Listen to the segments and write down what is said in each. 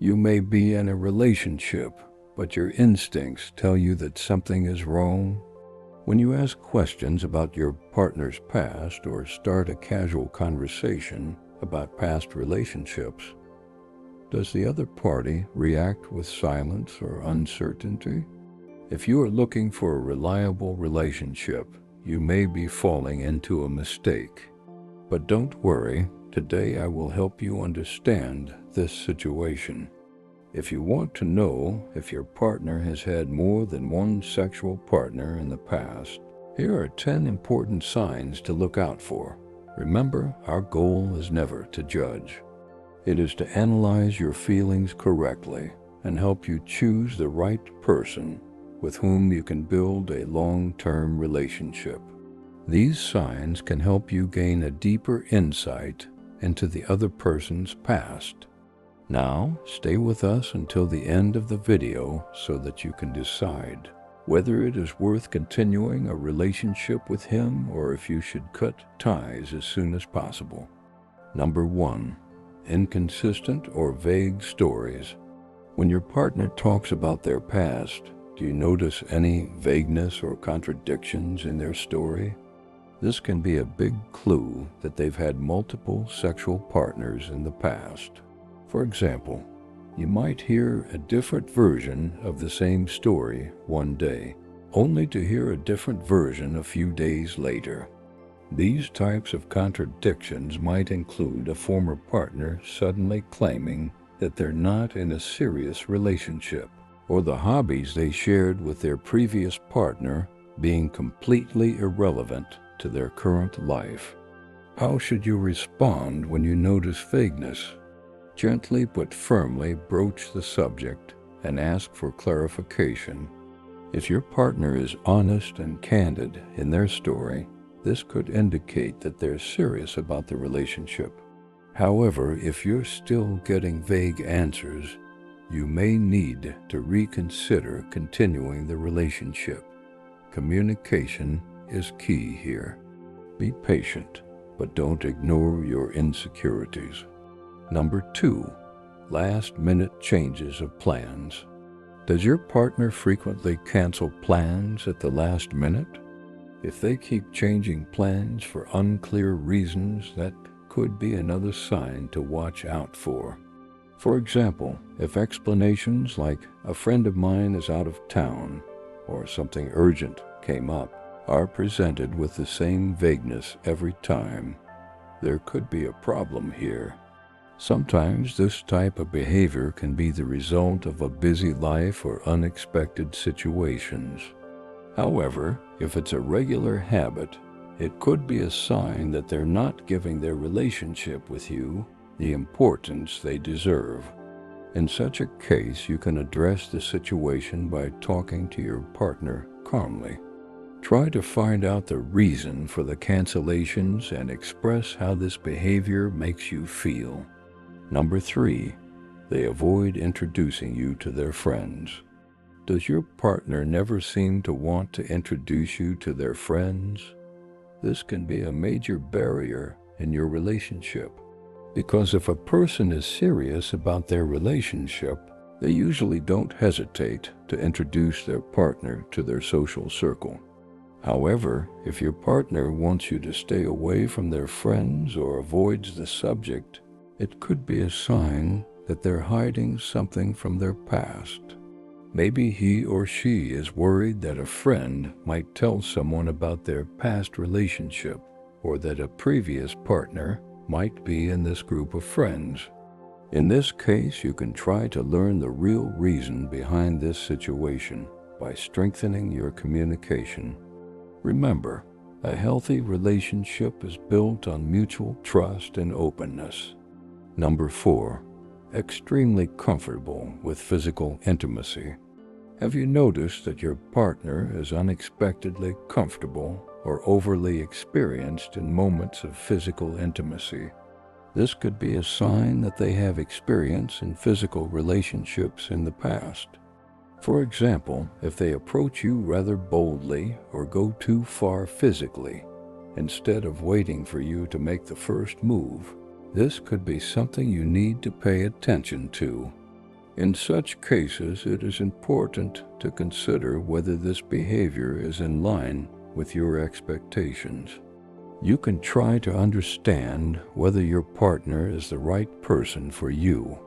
You may be in a relationship, but your instincts tell you that something is wrong. When you ask questions about your partner's past or start a casual conversation about past relationships, does the other party react with silence or uncertainty? If you are looking for a reliable relationship, you may be falling into a mistake. But don't worry, today I will help you understand this situation. If you want to know if your partner has had more than one sexual partner in the past, here are 10 important signs to look out for. Remember, our goal is never to judge. It is to analyze your feelings correctly and help you choose the right person with whom you can build a long-term relationship. These signs can help you gain a deeper insight into the other person's past. Now, stay with us until the end of the video so that you can decide whether it is worth continuing a relationship with him or if you should cut ties as soon as possible. Number 1. Inconsistent or vague stories. When your partner talks about their past, do you notice any vagueness or contradictions in their story? This can be a big clue that they've had multiple sexual partners in the past. For example, you might hear a different version of the same story one day, only to hear a different version a few days later. These types of contradictions might include a former partner suddenly claiming that they're not in a serious relationship, or the hobbies they shared with their previous partner being completely irrelevant to their current life. How should you respond when you notice vagueness? Gently but firmly broach the subject and ask for clarification. If your partner is honest and candid in their story, this could indicate that they're serious about the relationship. However, if you're still getting vague answers, you may need to reconsider continuing the relationship. Communication is key here. Be patient, but don't ignore your insecurities. Number 2, last-minute changes of plans. Does your partner frequently cancel plans at the last minute? If they keep changing plans for unclear reasons, that could be another sign to watch out for. For example, if explanations like "a friend of mine is out of town" or "something urgent came up" are presented with the same vagueness every time, there could be a problem here. Sometimes this type of behavior can be the result of a busy life or unexpected situations. However, if it's a regular habit, it could be a sign that they're not giving their relationship with you the importance they deserve. In such a case, you can address the situation by talking to your partner calmly. Try to find out the reason for the cancellations and express how this behavior makes you feel. Number 3, they avoid introducing you to their friends. Does your partner never seem to want to introduce you to their friends? This can be a major barrier in your relationship, because if a person is serious about their relationship, they usually don't hesitate to introduce their partner to their social circle. However, if your partner wants you to stay away from their friends or avoids the subject, it could be a sign that they're hiding something from their past. Maybe he or she is worried that a friend might tell someone about their past relationship, or that a previous partner might be in this group of friends. In this case, you can try to learn the real reason behind this situation by strengthening your communication. Remember, a healthy relationship is built on mutual trust and openness. Number 4, extremely comfortable with physical intimacy. Have you noticed that your partner is unexpectedly comfortable or overly experienced in moments of physical intimacy? This could be a sign that they have experience in physical relationships in the past. For example, if they approach you rather boldly or go too far physically, instead of waiting for you to make the first move, this could be something you need to pay attention to. In such cases, it is important to consider whether this behavior is in line with your expectations. You can try to understand whether your partner is the right person for you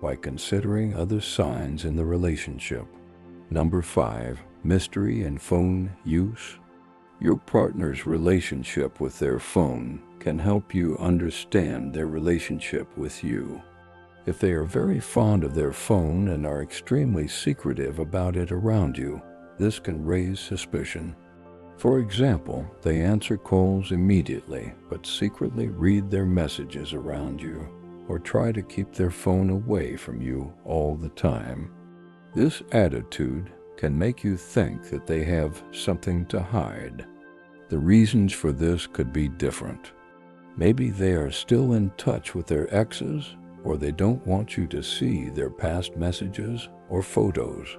by considering other signs in the relationship. Number 5, mystery and phone use. Your partner's relationship with their phone can help you understand their relationship with you. If they are very fond of their phone and are extremely secretive about it around you, this can raise suspicion. For example, they answer calls immediately, but secretly read their messages around you, or try to keep their phone away from you all the time. This attitude can make you think that they have something to hide. The reasons for this could be different. Maybe they are still in touch with their exes, or they don't want you to see their past messages or photos.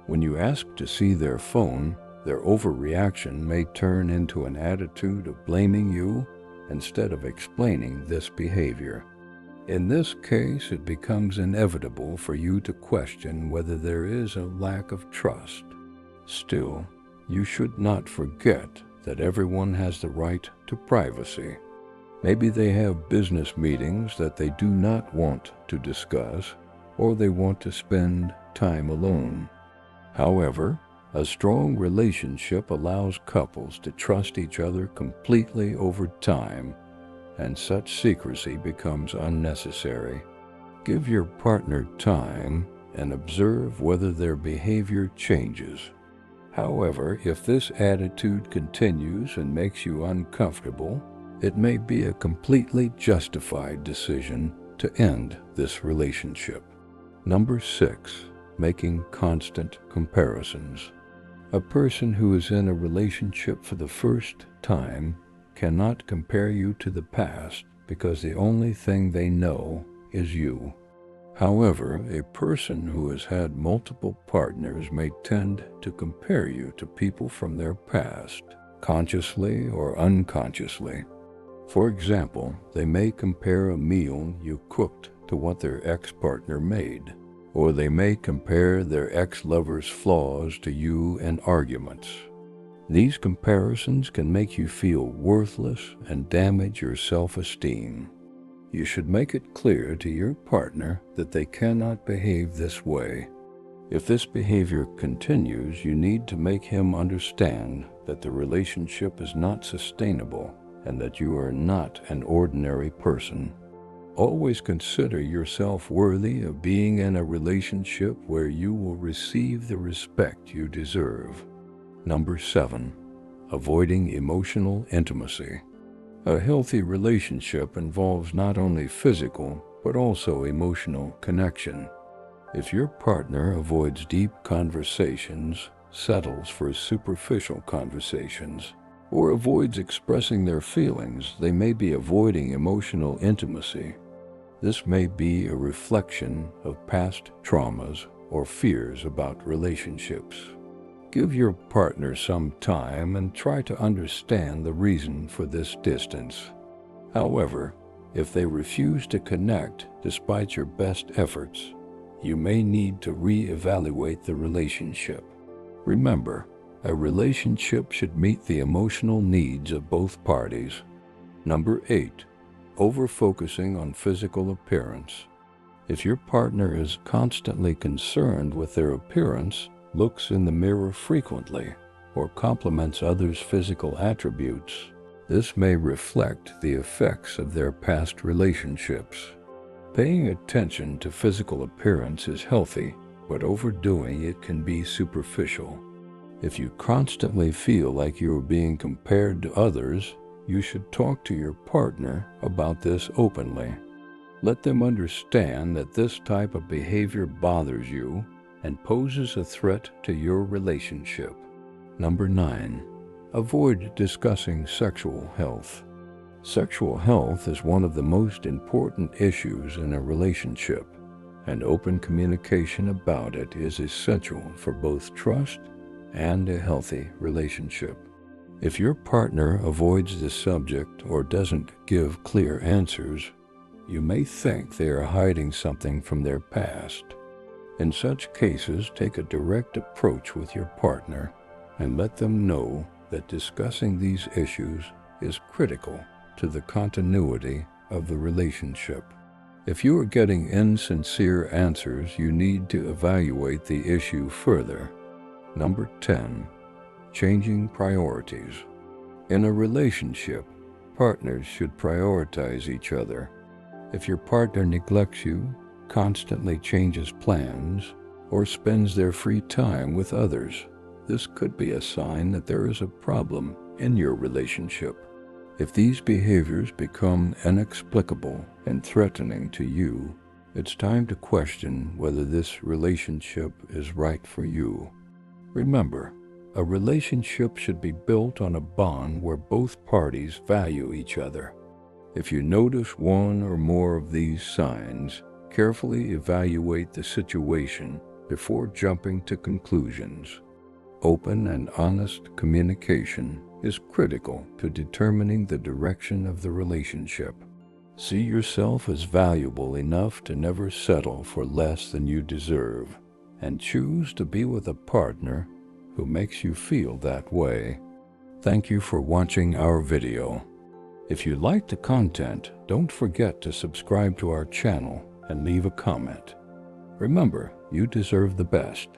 When you ask to see their phone, their overreaction may turn into an attitude of blaming you instead of explaining this behavior. In this case, it becomes inevitable for you to question whether there is a lack of trust. Still, you should not forget that everyone has the right to privacy. Maybe they have business meetings that they do not want to discuss, or they want to spend time alone. However, a strong relationship allows couples to trust each other completely over time, and such secrecy becomes unnecessary. Give your partner time and observe whether their behavior changes. However, if this attitude continues and makes you uncomfortable, it may be a completely justified decision to end this relationship. Number 6, making constant comparisons. A person who is in a relationship for the first time cannot compare you to the past because the only thing they know is you. However, a person who has had multiple partners may tend to compare you to people from their past, consciously or unconsciously. For example, they may compare a meal you cooked to what their ex-partner made, or they may compare their ex-lover's flaws to you in arguments. These comparisons can make you feel worthless and damage your self-esteem. You should make it clear to your partner that they cannot behave this way. If this behavior continues, you need to make him understand that the relationship is not sustainable and that you are not an ordinary person. Always consider yourself worthy of being in a relationship where you will receive the respect you deserve. Number 7, avoiding emotional intimacy. A healthy relationship involves not only physical, but also emotional connection. If your partner avoids deep conversations, settles for superficial conversations, or avoids expressing their feelings, they may be avoiding emotional intimacy. This may be a reflection of past traumas or fears about relationships. Give your partner some time and try to understand the reason for this distance. However, if they refuse to connect despite your best efforts, you may need to re-evaluate the relationship. Remember, a relationship should meet the emotional needs of both parties. Number 8, over-focusing on physical appearance. If your partner is constantly concerned with their appearance, looks in the mirror frequently, or compliments others' physical attributes, this may reflect the effects of their past relationships. Paying attention to physical appearance is healthy, but overdoing it can be superficial. If you constantly feel like you are being compared to others, you should talk to your partner about this openly. Let them understand that this type of behavior bothers you and poses a threat to your relationship. Number 9, avoid discussing sexual health. Sexual health is one of the most important issues in a relationship, and open communication about it is essential for both trust and a healthy relationship. If your partner avoids the subject or doesn't give clear answers, you may think they are hiding something from their past. In such cases, take a direct approach with your partner and let them know that discussing these issues is critical to the continuity of the relationship. If you are getting insincere answers, you need to evaluate the issue further. Number 10. Changing priorities. In a relationship, partners should prioritize each other. If your partner neglects you, constantly changes plans, or spends their free time with others, this could be a sign that there is a problem in your relationship. If these behaviors become inexplicable and threatening to you, it's time to question whether this relationship is right for you. Remember, a relationship should be built on a bond where both parties value each other. If you notice one or more of these signs, carefully evaluate the situation before jumping to conclusions. Open and honest communication is critical to determining the direction of the relationship. See yourself as valuable enough to never settle for less than you deserve, and choose to be with a partner who makes you feel that way. Thank you for watching our video. If you like the content, don't forget to subscribe to our channel and leave a comment. Remember, you deserve the best.